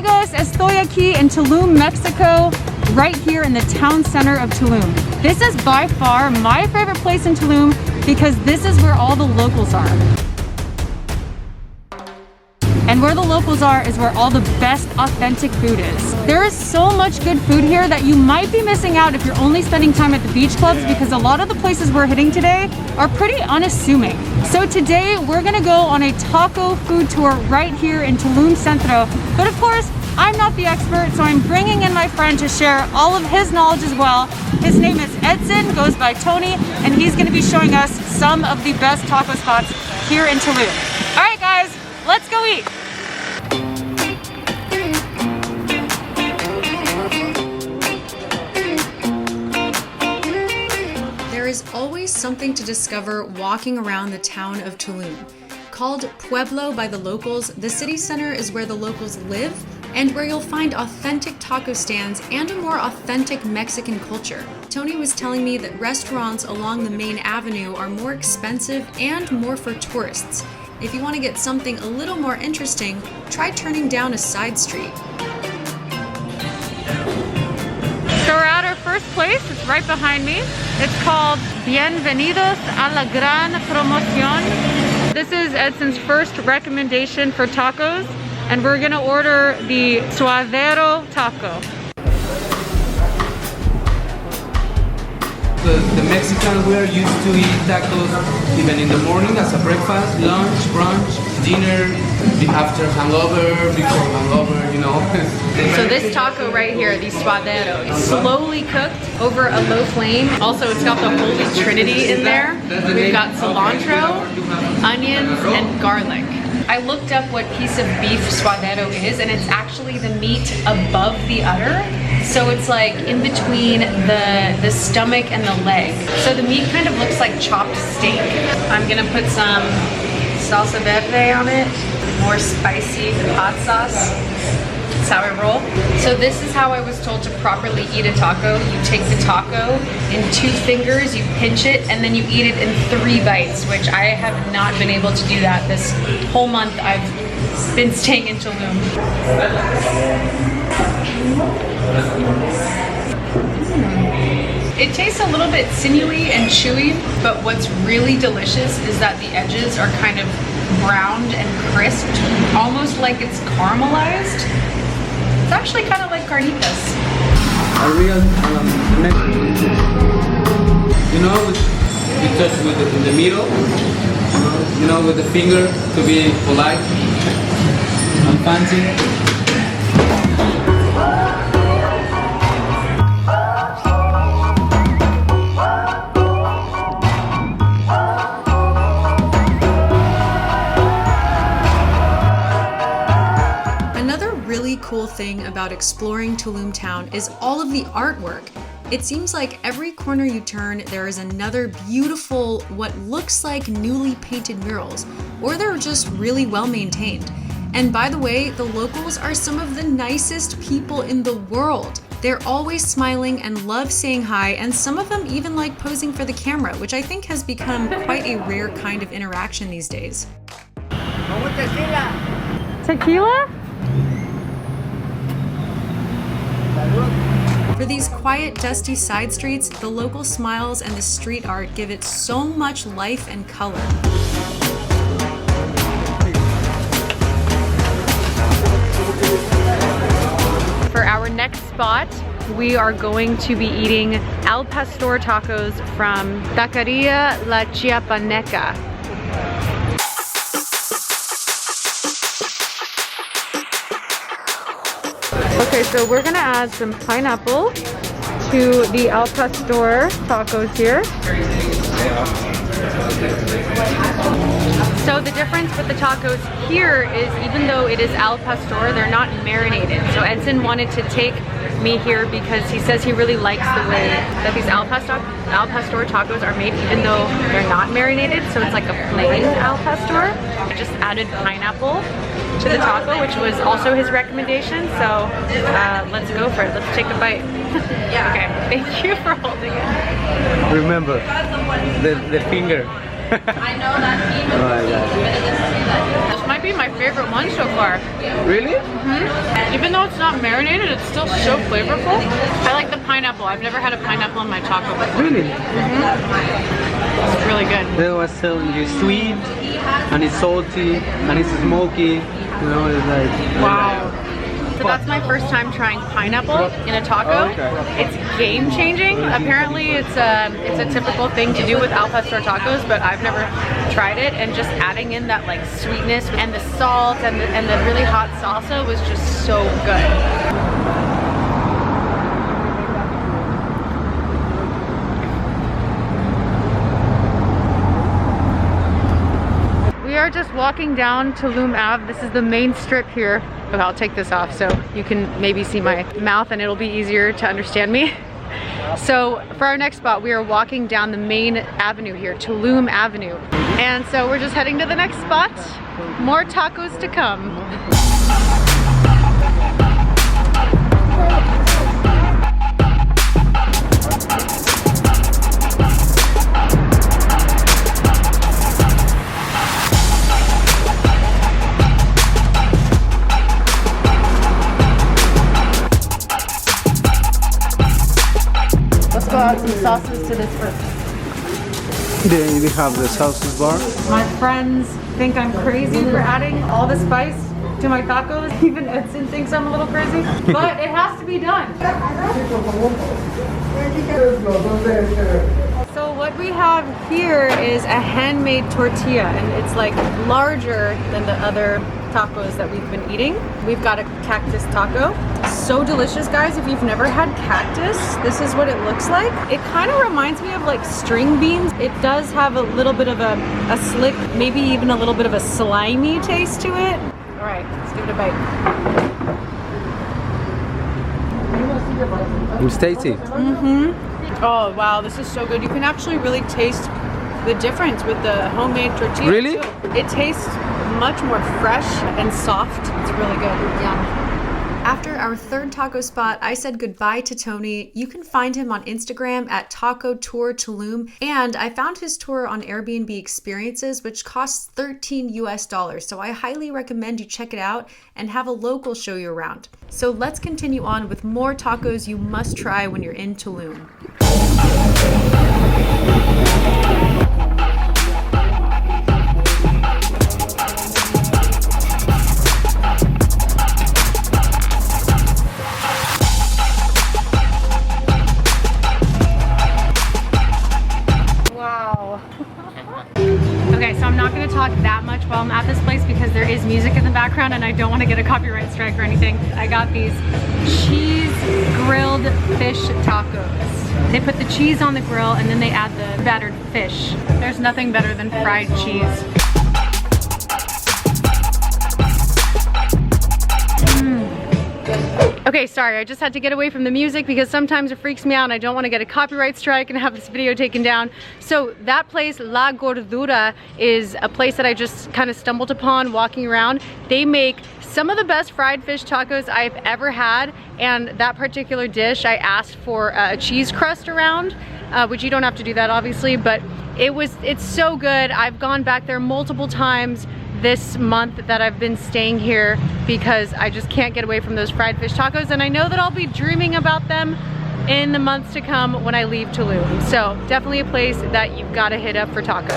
amigos, estoy aquí in Tulum, Mexico, right here in the town center of Tulum. This is by far my favorite place in Tulum because this is where all the locals are. And where the locals are is where all the best authentic food is. There is so much good food here that you might be missing out if you're only spending time at the beach clubs because a lot of the places we're hitting today are pretty unassuming. So today we're gonna go on a taco food tour right here in Tulum Centro. But of course, I'm not the expert, so I'm bringing in my friend to share all of his knowledge as well. His name is Edson, goes by Tony, and he's gonna be showing us some of the best taco spots here in Tulum. All right guys, let's go eat. There is always something to discover walking around the town of Tulum. Called Pueblo by the locals, the city center is where the locals live and where you'll find authentic taco stands and a more authentic Mexican culture. Tony was telling me that restaurants along the main avenue are more expensive and more for tourists. If you want to get something a little more interesting, try turning down a side street. So we're at our first place, it's right behind me. It's called Bienvenidos a la Gran Promoción. This is Edson's first recommendation for tacos, and we're gonna order the suadero taco. The Mexicans were used to eat tacos even in the morning as a breakfast, lunch, brunch, dinner, after hangover, before hangover, you know. So this taco right here, the suadero, is slowly cooked over a low flame. Also, it's got the Holy Trinity in there. We've got cilantro, onions, and garlic. I looked up what piece of beef suadero is, and it's actually the meat above the udder. So it's like in between the stomach and the leg. So the meat kind of looks like chopped steak. I'm gonna put some salsa verde on it, more spicy hot sauce. That's how I roll. So this is how I was told to properly eat a taco. You take the taco in 2 fingers, you pinch it, and then you eat it in 3 bites, which I have not been able to do that this whole month I've been staying in Tulum. It tastes a little bit sinewy and chewy, but what's really delicious is that the edges are kind of browned and crisped, almost like it's caramelized. It's actually kind of like carnitas. A real Mexican. You know, you touch in the middle, you know, with the finger to be polite and fancy. Cool thing about exploring Tulum town is all of the artwork. It seems like every corner you turn, there is another beautiful, what looks like newly painted murals, or they're just really well maintained. And by the way, the locals are some of the nicest people in the world. They're always smiling and love saying hi, and some of them even like posing for the camera, which I think has become quite a rare kind of interaction these days. Tequila? For these quiet, dusty side streets, the local smiles and the street art give it so much life and color. For our next spot, we are going to be eating al pastor tacos from Taqueria La Chiapaneca. Okay, so we're gonna add some pineapple to the al pastor tacos here. So the difference with the tacos here is even though it is al pastor, they're not marinated. So Edson wanted to take me here because he says he really likes the way that these al pastor tacos are made even though they're not marinated. So it's like a plain al pastor. I just added pineapple to the taco, which was also his recommendation. So let's go for it. Let's take a bite. Okay, thank you for holding it. Remember, the finger. I know that even. Oh my God. This might be my favorite one so far. Really? Even though it's not marinated, it's still so flavorful. I like the pineapple. I've never had a pineapple in my taco before. Really? It's really good. They was telling you sweet, and it's salty, and it's smoky. You know, it's like Wow. So that's my first time trying pineapple in a taco. It's game changing. Apparently it's a typical thing to do with al pastor tacos, but I've never tried it, and just adding in that like sweetness and the salt and the really hot salsa was just so good. We are just walking down Tulum Ave. This is the main strip here. But I'll take this off so you can maybe see my mouth and it'll be easier to understand me. So for our next spot, we are walking down the main avenue here, Tulum Avenue. And so we're just heading to the next spot. More tacos to come. Let's go add some sauces to this first. Then we have the sauces bar. My friends think I'm crazy for adding all the spice to my tacos. Even Edson thinks I'm a little crazy, but it has to be done. So what we have here is a handmade tortilla, and it's like larger than the other tacos that we've been eating. We've got a cactus taco. So delicious, guys. If you've never had cactus, this is what it looks like. It kind of reminds me of like string beans. It does have a little bit of a slick, maybe even a little bit of a slimy taste to it. All right, let's give it a bite. It's tasty. Oh wow, this is so good. You can actually really taste the difference with the homemade tortilla. Really? Too. It tastes much more fresh and soft. It's really good. Yeah. After our third taco spot, I said goodbye to Tony. You can find him on Instagram at Taco Tour Tulum, and I found his tour on Airbnb Experiences, which costs $13 US. So I highly recommend you check it out and have a local show you around. So let's continue on with more tacos you must try when you're in Tulum. Okay, so I'm not going to talk that much while I'm at this place because there is music in the background and I don't want to get a copyright strike or anything. I got these cheese grilled fish tacos. They put the cheese on the grill and then they add the battered fish. There's nothing better than fried cheese. Okay, sorry, I just had to get away from the music because sometimes it freaks me out and I don't want to get a copyright strike and have this video taken down. So that place, La Gordura, is a place that I just kind of stumbled upon walking around. They make some of the best fried fish tacos I've ever had, and that particular dish I asked for a cheese crust around, which you don't have to do that obviously, but it's so good. I've gone back there multiple times this month that I've been staying here because I just can't get away from those fried fish tacos, and I know that I'll be dreaming about them in the months to come when I leave Tulum. So definitely a place that you've got to hit up for tacos.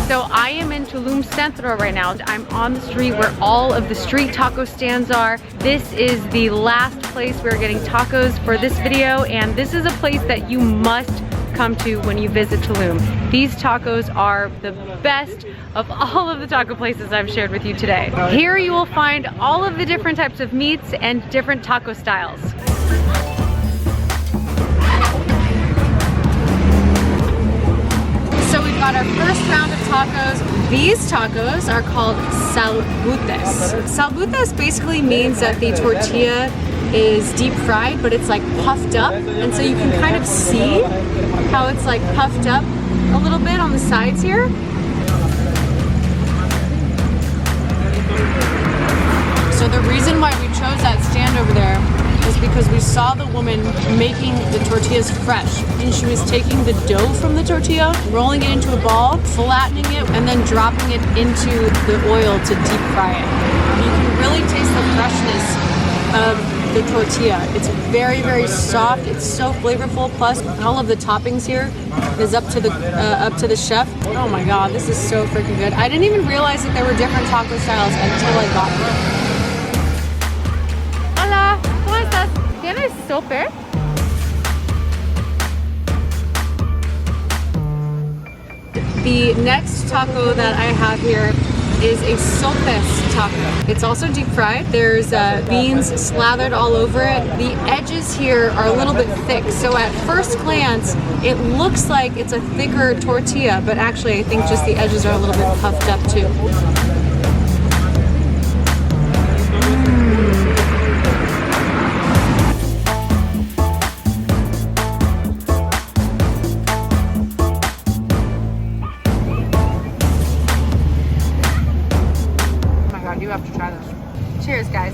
So I am in Tulum Centro right now. I'm on the street where all of the street taco stands are. This is the last place we're getting tacos for this video, and this is a place that you must come to when you visit Tulum. These tacos are the best of all of the taco places I've shared with you today. Here you will find all of the different types of meats and different taco styles. So we've got our first round of tacos. These tacos are called salbutes. Salbutes basically means that the tortilla is deep fried, but it's like puffed up. And so you can kind of see how it's like puffed up a little bit on the sides here. So the reason why we chose that stand over there is because we saw the woman making the tortillas fresh, and she was taking the dough from the tortilla, rolling it into a ball, flattening it, and then dropping it into the oil to deep fry it. You can really taste the freshness of the tortilla. It's very, very soft. It's so flavorful. Plus, all of the toppings here is up to the chef. Oh my God, this is so freaking good. I didn't even realize that there were different taco styles until I got here. Hola, ¿cómo estás? ¿Tienes sope? The next taco that I have here is a sopes taco. It's also deep fried. There's beans slathered all over it. The edges here are a little bit thick, so at first glance it looks like it's a thicker tortilla, but actually I think just the edges are a little bit puffed up too. You have to try this. Cheers, guys.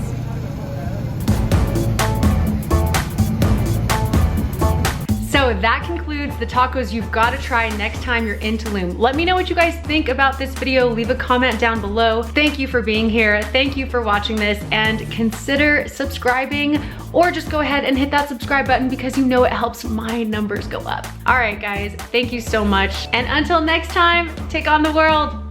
So that concludes the tacos you've got to try next time you're in Tulum. Let me know what you guys think about this video. Leave a comment down below. Thank you for being here. Thank you for watching this, and consider subscribing, or just go ahead and hit that subscribe button because you know it helps my numbers go up. All right, guys, thank you so much. And until next time, take on the world.